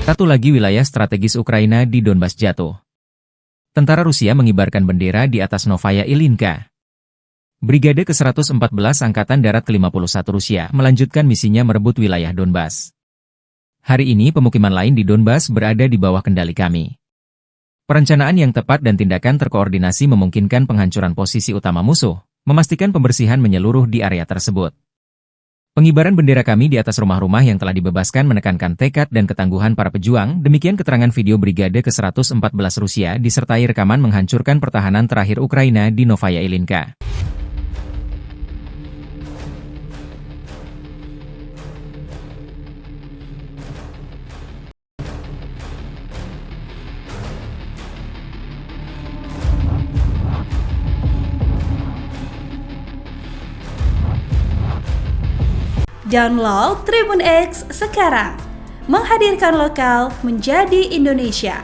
Satu lagi wilayah strategis Ukraina di Donbas jatuh. Tentara Rusia mengibarkan bendera di atas Novaya Ilinka. Brigade ke-114 Angkatan Darat ke-51 Rusia melanjutkan misinya merebut wilayah Donbas. Hari ini pemukiman lain di Donbas berada di bawah kendali kami. Perencanaan yang tepat dan tindakan terkoordinasi memungkinkan penghancuran posisi utama musuh, memastikan pembersihan menyeluruh di area tersebut. Pengibaran bendera kami di atas rumah-rumah yang telah dibebaskan menekankan tekad dan ketangguhan para pejuang. Demikian keterangan video Brigade ke-114 Rusia disertai rekaman menghancurkan pertahanan terakhir Ukraina di Novaya Ilinka. Download Tribun X sekarang, menghadirkan lokal menjadi Indonesia.